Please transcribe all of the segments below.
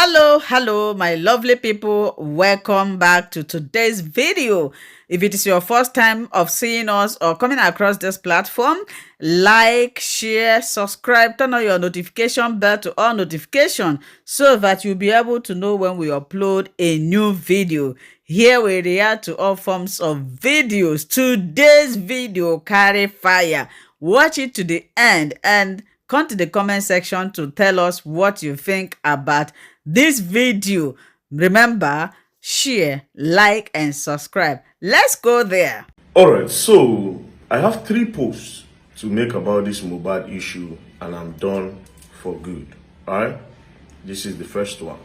Hello, my lovely people. Welcome back to today's video. If it is your first time of seeing us or coming across this platform, like, share, subscribe, turn on your notification bell to all notifications so that you'll be able to know when we upload a new video. Here we react to all forms of videos. Today's video carry fire. Watch it to the end and come to the comment section to tell us what you think about this video. Remember, share, like, and subscribe. Let's go there. Alright, so I have 3 posts to make about this Mohbad issue and I'm done for good. Alright, this is the first one.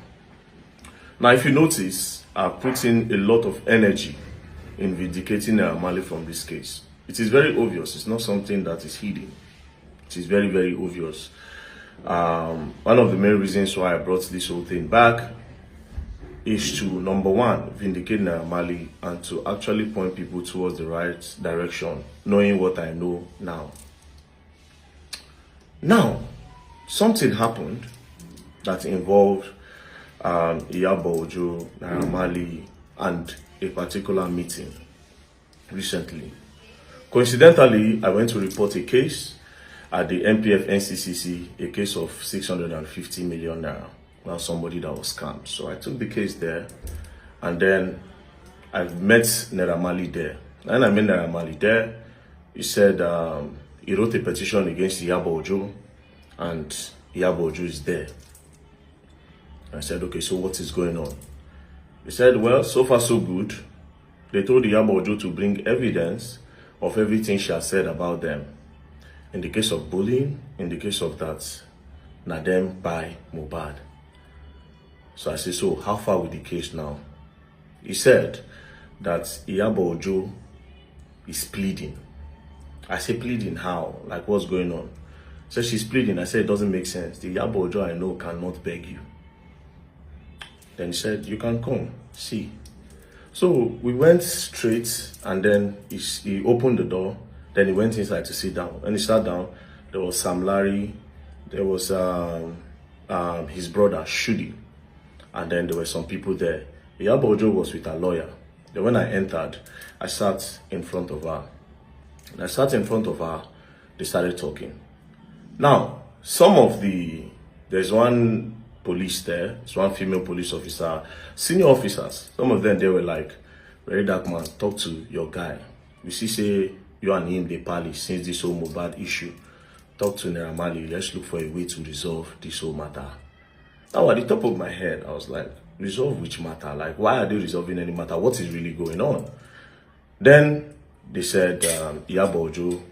Now, if you notice, I've put in a lot of energy in vindicating Marley from this case. It is very obvious. It's not something that is hidden. It is very, very obvious. One of the main reasons why I brought this whole thing back is to, number one, vindicate Marley and to actually point people towards the right direction, knowing what I know now. Now, something happened that involved Iyobo, Marley, and a particular meeting recently. Coincidentally, I went to report a case at the NPF-NCCC, a case of 650 million naira. Now somebody that was scammed. So I took the case there, and then I met Marley there. And I met Marley there. He said he wrote a petition against Iyobo, and Iyobo is there. I said, okay, so what is going on? He said, well, so far so good. They told Iyobo to bring evidence of everything she has said about them. In the case of bullying, in the case of that, na them by Mohbad. So I said, so how far with the case now? He said that Iyobo is pleading. I said, pleading how? Like, what's going on? He said, she's pleading. I said, it doesn't make sense. The Iyobo I know cannot beg you. Then he said, you can come, see. So we went straight, and then he opened the door. Then he went inside to sit down. When he sat down, there was Sam Larry, there was his brother Shudi, and then there were some people there. Iyobo was with a lawyer. Then when I entered, I sat in front of her. And I sat in front of her, they started talking. Now, there's one police there, there's one female police officer, senior officers. Some of them, they were like, very dark man, talk to your guy. You see, say, you and him, they parley since this whole Mohbad issue. Talk to Marley, let's look for a way to resolve this whole matter. Now, at the top of my head, I was like, resolve which matter? Like, why are they resolving any matter? What is really going on? Then they said, Iyobo,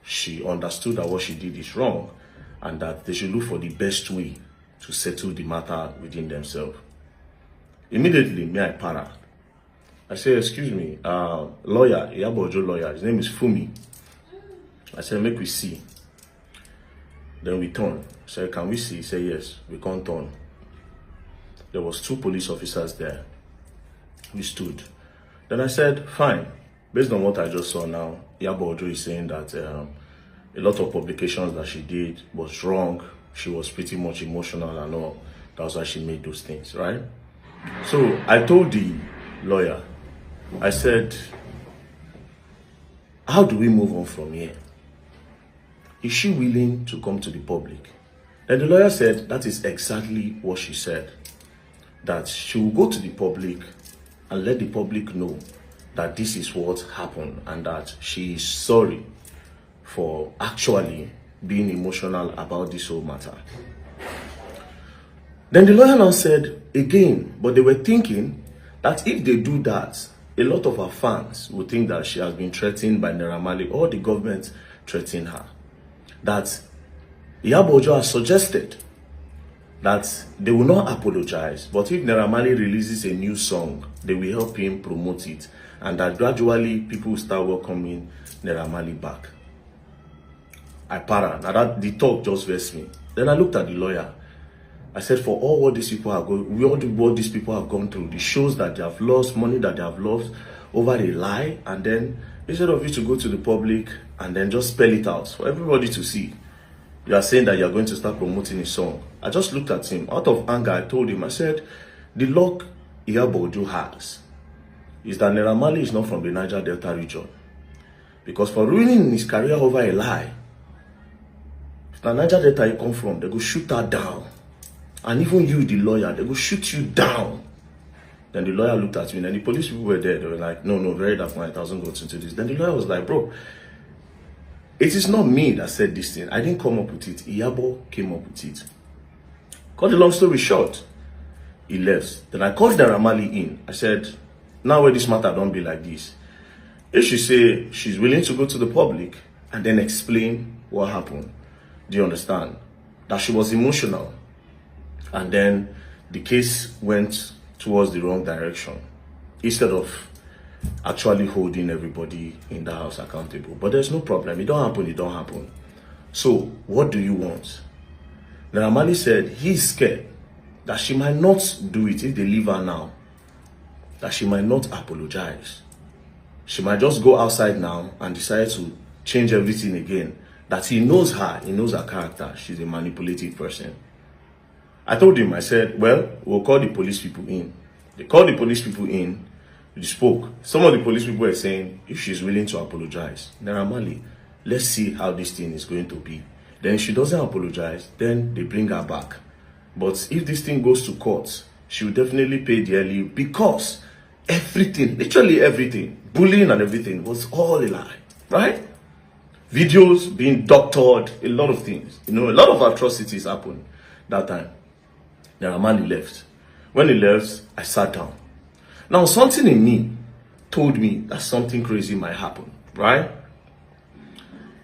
she understood that what she did is wrong and that they should look for the best way to settle the matter within themselves. Immediately, me, I para. I said, excuse me, lawyer, Iyobo lawyer, his name is Fumi. I said, make we see. Then we turn. I said, can we see? He said, yes, we can't turn. There was 2 police officers there. We stood. Then I said, fine. Based on what I just saw now, Iyobo is saying that a lot of publications that she did was wrong. She was pretty much emotional and all. That's why she made those things, right? So I told the lawyer, I said, how do we move on from here? Is she willing to come to the public? Then the lawyer said, that is exactly what she said. That she will go to the public and let the public know that this is what happened and that she is sorry for actually being emotional about this whole matter. Then the lawyer now said, again, but they were thinking that if they do that, a lot of her fans will think that she has been threatened by Marley or the government threatening her. That Iyobo has suggested that they will not apologize, but if Marley releases a new song, they will help him promote it, and that gradually people will start welcoming Marley back. I para. Now that the talk just vexed me. Then I looked at the lawyer. I said, for all what these people are going, what these people have gone through, the shows that they have lost, money that they have lost over a lie, and then instead of you to go to the public and then just spell it out for everybody to see, You are saying that you are going to start promoting his song. I just looked at him. Out of anger, I told him, I said, the luck Iyobo has is that Naira Marley is not from the Niger Delta region. Because for ruining his career over a lie, if the Niger Delta you come from, they go shoot that down. And even you, the lawyer, they go shoot you down. Then the lawyer looked at me, and the police people were there. They were like, no, very dark night, 1,000 goes into this. Then the lawyer was like, bro, it is not me that said this thing. I didn't come up with it. IYABO came up with it. Cut the long story short, he left. Then I called Naira Marley in. I said, now where this matter don't be like this. If she say she's willing to go to the public and then explain what happened, do you understand? That she was emotional. And then the case went towards the wrong direction. Instead of actually holding everybody in the house accountable. But there's no problem. It don't happen. So what do you want? Naira Marley said he's scared that she might not do it if they leave her now. That she might not apologize. She might just go outside now and decide to change everything again. That he knows her character. She's a manipulative person. I told him, I said, well, we'll call the police people in. They called the police people in. We spoke. Some of the police people were saying, if she's willing to apologize, Naira Marley, let's see how this thing is going to be. Then if she doesn't apologize, then they bring her back. But if this thing goes to court, she will definitely pay dearly because everything, literally everything, bullying and everything was all a lie, right? Videos being doctored, a lot of things. You know, a lot of atrocities happened that time. Naira Marley left. When he left, I sat down. Now, something in me told me that something crazy might happen, right?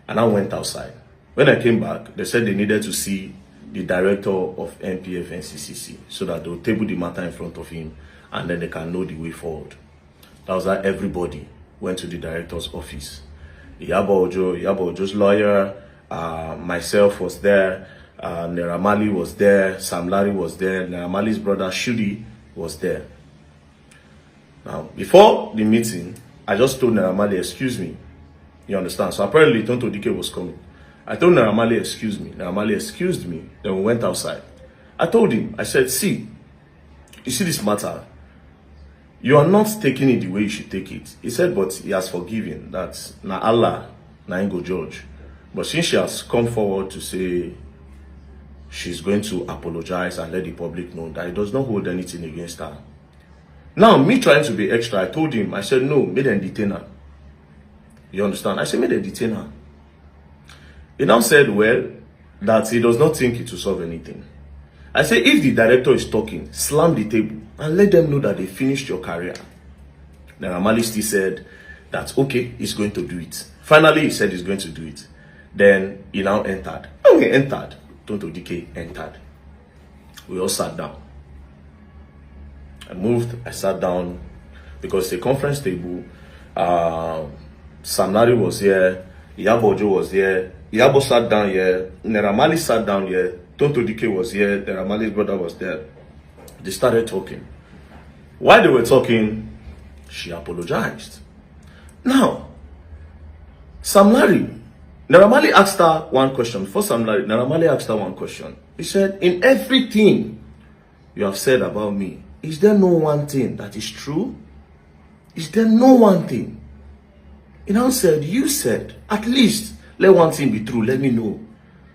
And I went outside. When I came back, they said they needed to see the director of MPF-NCCC so that they'll table the matter in front of him and then they can know the way forward. That was that everybody went to the director's office. Iyobo's lawyer, myself was there, Naira Marley was there, Sam Larry was there, Naira Marley's brother Shudi was there. Now, before the meeting, I just told Naira Marley, excuse me. You understand? So apparently, Tonto Dike was coming. I told Naira Marley, excuse me. Naira Marley excused me. Then we went outside. I told him, I said, see, you see this matter? You are not taking it the way you should take it. He said, but he has forgiven. That na Allah, na him go judge. But since she has come forward to say she's going to apologize and let the public know that he does not hold anything against her. Now, me trying to be extra, I told him, I said, no, make them detain her. You understand? I said, make them detain her. He now said, well, that he does not think it will solve anything. I said, if the director is talking, slam the table and let them know that they finished your career. Naira Marley still said that, okay, he's going to do it. Finally, he said he's going to do it. Then he now entered. When he entered, Tonto Dike entered. We all sat down. I moved, I sat down because the conference table, Sam Larry was here, Iyobo was here, Iyobo sat down here, Naira Marley sat down here, Tonto Dike was here, Naira Marley's brother was there. They started talking. While they were talking, she apologized. Now, Sam Larry, Naira Marley asked her one question. Before Sam Larry, Naira Marley asked her one question. He said, in everything you have said about me, is there no one thing that is true? Is there no one thing? He now said, you said, at least let one thing be true. Let me know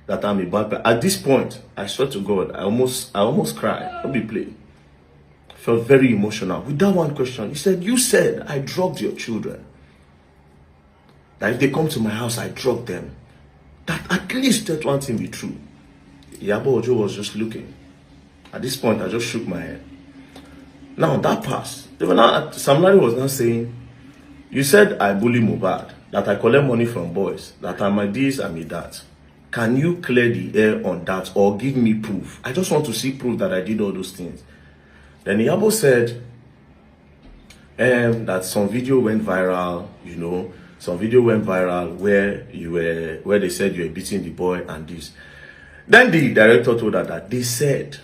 that I'm a bad person. At this point, I swear to God, I almost cried. Don't be playing. I felt very emotional with that one question. He said, you said I drugged your children. That if they come to my house, I drug them. That at least let one thing be true. Iyobo was just looking. At this point, I just shook my head. Now that passed. Sam Larry was now saying, you said I bully MOHBAD, that I collect money from boys, that I'm a this, I'm a that. Can you clear the air on that or give me proof? I just want to see proof that I did all those things. Then Iyobo said that some video went viral, you know, some video went viral where they said you were beating the boy and this. Then the director told her that they said,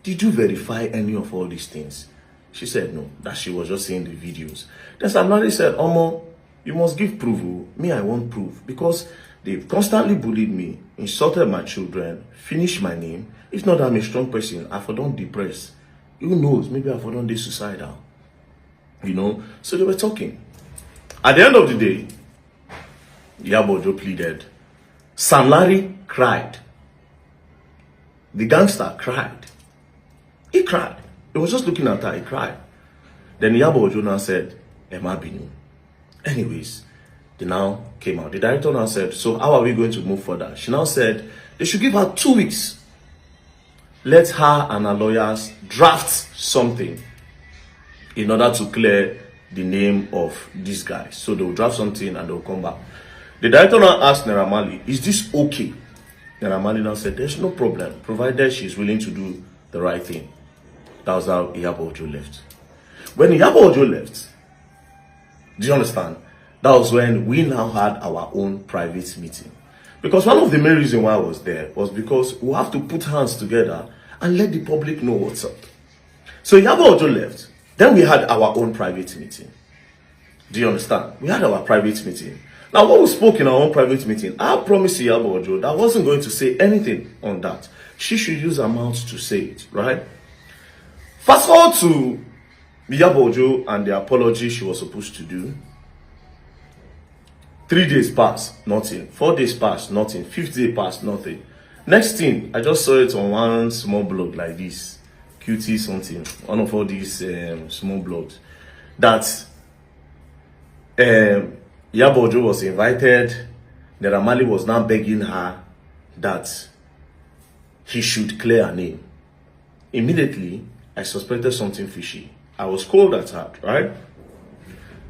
did you verify any of all these things? She said no, that she was just seeing the videos. Then Sam Larry said, Omo, you must give proof. Me, I want proof. Because They've constantly bullied me, insulted my children, finished my name. If not, I'm a strong person. I for don't depressed. Who knows? Maybe I for don't be suicidal. You know? So they were talking. At the end of the day, Iyobo pleaded. Sam Larry cried. The gangster cried. He cried. He was just looking at her. He cried. Then Iyobo now said, Emma Binu. Anyways, they now came out. The director now said, so how are we going to move further? She now said, they should give her 2 weeks. Let her and her lawyers draft something in order to clear the name of these guys. So they'll draft something and they'll come back. The director now asked Naira Marley, is this okay? Naira Marley now said, there's no problem, provided she's willing to do the right thing. That was how Iyobo left. When Iyobo left, do you understand? That was when we now had our own private meeting. Because one of the main reasons why I was there was because we have to put hands together and let the public know what's up. So Iyobo left. Then we had our own private meeting. Do you understand? We had our private meeting. Now, when we spoke in our own private meeting, I promised Iyobo that I wasn't going to say anything on that. She should use her mouth to say it, right? Fast forward to Iyobo and the apology she was supposed to do. 3 days passed, nothing. 4 days passed, nothing. 5th day passed, nothing. Next thing, I just saw it on one small blog like this. QT something. One of all these small blogs. That Iyobo was invited. Naira Marley was now begging her that he should clear her name. Immediately, I suspected something fishy. I was cold at heart, right?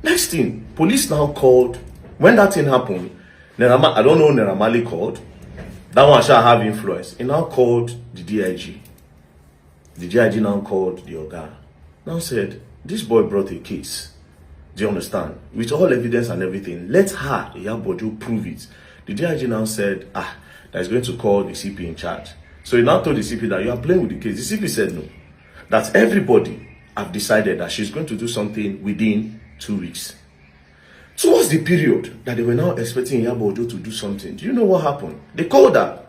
Next thing, police now called. When that thing happened, I don't know, Naira Marley called. That one shall have influence. He now called the DIG. The DIG now called the Oga. Now said, this boy brought a case. Do you understand? With all evidence and everything, let her, Iyobo, prove it. The DIG now said, that is going to call the CP in charge. So he now told the CP that you are playing with the case. The CP said no. That everybody have decided that she's going to do something within 2 weeks. Towards the period that they were now expecting Iyobo to do something, do you know what happened? They called her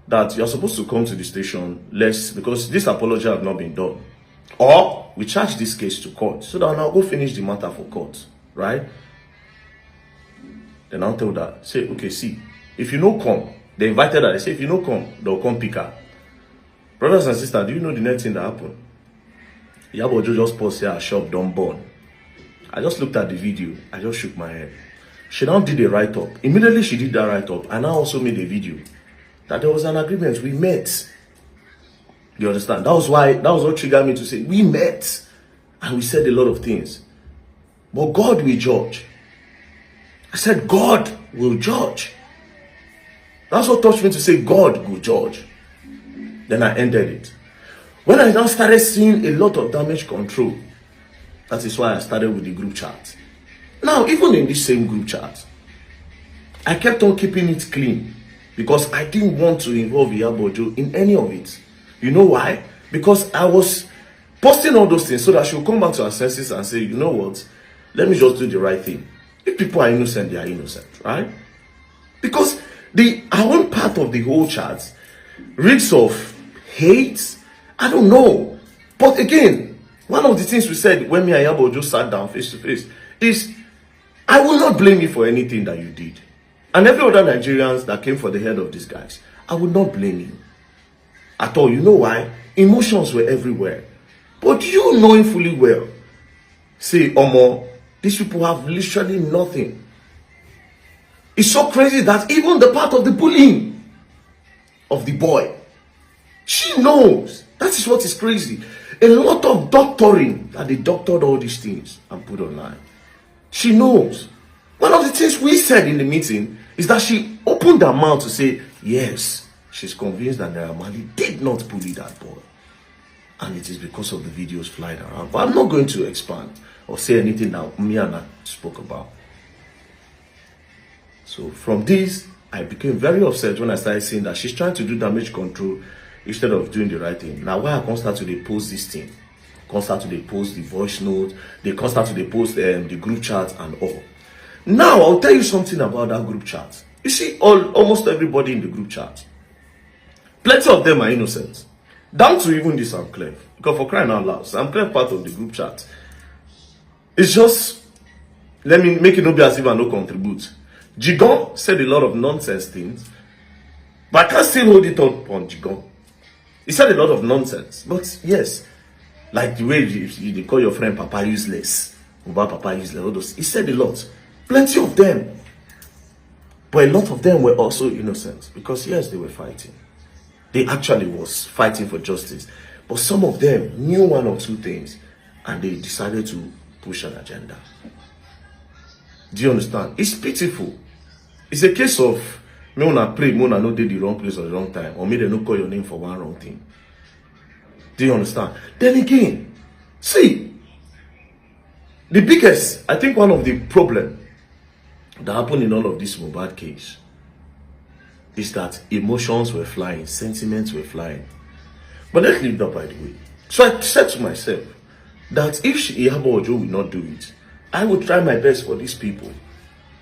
that you're supposed to come to the station because this apology have not been done. Or we charge this case to court so that I'll now go finish the matter for court, right? They now told her, say, okay, see, if you no come, they invited her, they say, if you no come, they'll come pick her. Brothers and sisters, do you know the next thing that happened? Iyobo just paused here, her shop don't burn. I just looked at the video. I just shook my head. She now did a write-up. Immediately she did that write-up, I now also made a video that there was an agreement. We met. You understand? That was what triggered me to say, we met. And we said a lot of things. But God will judge. I said, God will judge. That's what touched me to say, God will judge. Then I ended it. When I now started seeing a lot of damage control, that is why I started with the group chat. Now, even in this same group chat, I kept on keeping it clean because I didn't want to involve Iyobo in any of it. You know why? Because I was posting all those things so that she will come back to her senses and say, you know what? Let me just do the right thing. If people are innocent, they are innocent, right? Because our own part of the whole chat reeks of hate. I don't know. But again, one of the things we said when me and Iyobo just sat down face to face is, I will not blame you for anything that you did. And every other Nigerians that came for the head of these guys, I would not blame you at all. You know why? Emotions were everywhere. But you knowing fully well, say, Omo, these people have literally nothing. It's so crazy that even the part of the bullying of the boy, she knows. That is what is crazy. A lot of doctoring that they doctored all these things and put online. She knows. One of the things we said in the meeting is that she opened her mouth to say, yes, she's convinced that Naira Marley did not bully that boy. And it is because of the videos flying around. But I'm not going to expand or say anything that me and I spoke about. So from this, I became very upset when I started seeing that she's trying to do damage control instead of doing the right thing. Now, why I can't start to post this thing? Can't start to post the voice note. They can't start to post the group chat and all. Now, I'll tell you something about that group chat. You see, almost everybody in the group chat, plenty of them are innocent. Down to even this Sam Clef. Because for crying out loud, Sam Clef part of the group chat. It's just, let me make it no be as if I no contribute. Jigon said a lot of nonsense things, but I can't still hold it up on Jigon. He said a lot of nonsense, but yes, like the way you call your friend Papa useless, Papa useless, all those. He said a lot, plenty of them, but a lot of them were also innocent because yes, they were fighting. They actually was fighting for justice, but some of them knew one or two things, and they decided to push an agenda. Do you understand? It's pitiful. It's a case of me when I pray, when I know they the wrong place or the wrong time, or maybe they don't call your name for one wrong thing. Do you understand? Then again, see, the biggest, I think one of the problem that happened in all of this Mohbad case is that emotions were flying, sentiments were flying. But let's leave that by the way. So I said to myself that if IYABO Ojo will not do it, I will try my best for these people.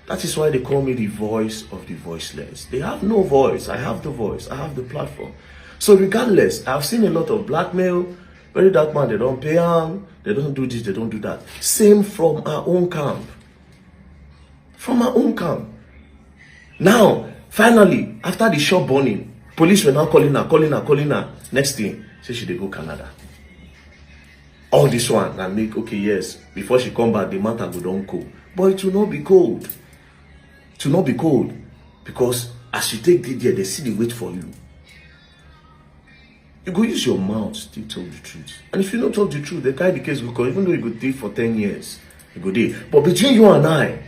That is why they call me the voice of the voiceless. They have no voice. I have the voice. I have the platform. So regardless, I've seen a lot of blackmail. Very dark man, they don't pay them. They don't do this, they don't do that. Same from our own camp. From our own camp. Now, finally, after the shop burning, police were now calling her. Next thing, say she dey go Canada. All this one and make, okay, yes, before she come back, the matter go don cold. But it will not be cold. It will not be cold. Because as you take it there, they see the wait for you. You go use your mouth to tell the truth. And if you don't tell the truth, the guy the case will come, even though you go stay for 10 years, you go there. But between you and I,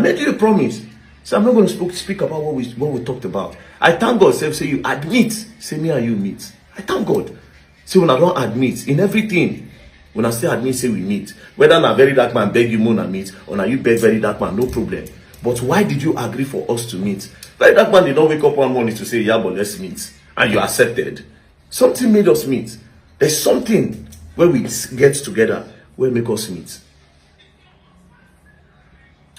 made you a promise. So I'm not going to speak about what we talked about. I thank God, say you admit, say me and you meet. I thank God. See, when I don't admit in everything, when I say admit, say we meet. Whether na very dark man beg you more than meet, or now you beg very dark man, no problem. But why did you agree for us to meet? Very dark man did not wake up one morning to say, yeah, but let's meet. And you accepted. Something made us meet. There's something where we get together, where make us meet.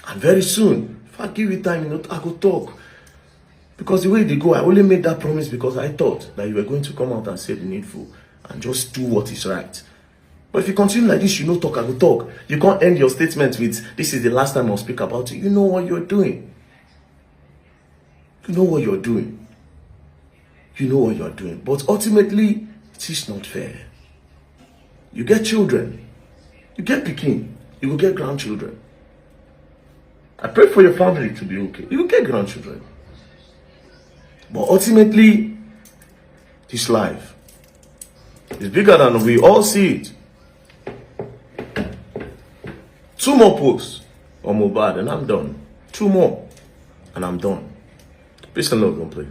And very soon, if I give you time, I go talk. Because the way they go, I only made that promise because I thought that you were going to come out and say the needful and just do what is right. But if you continue like this, you know talk, I will talk. You can't end your statement with, this is the last time I'll speak about it. You know what you're doing. You know what you're doing. You know what you're doing. But ultimately, it is not fair. You get children. You get pikin. You will get grandchildren. I pray for your family to be okay. You will get grandchildren. But ultimately, this life is bigger than we all see it. 2 more posts on Mohbad and I'm done. 2 more and I'm done. Peace and love, don't play.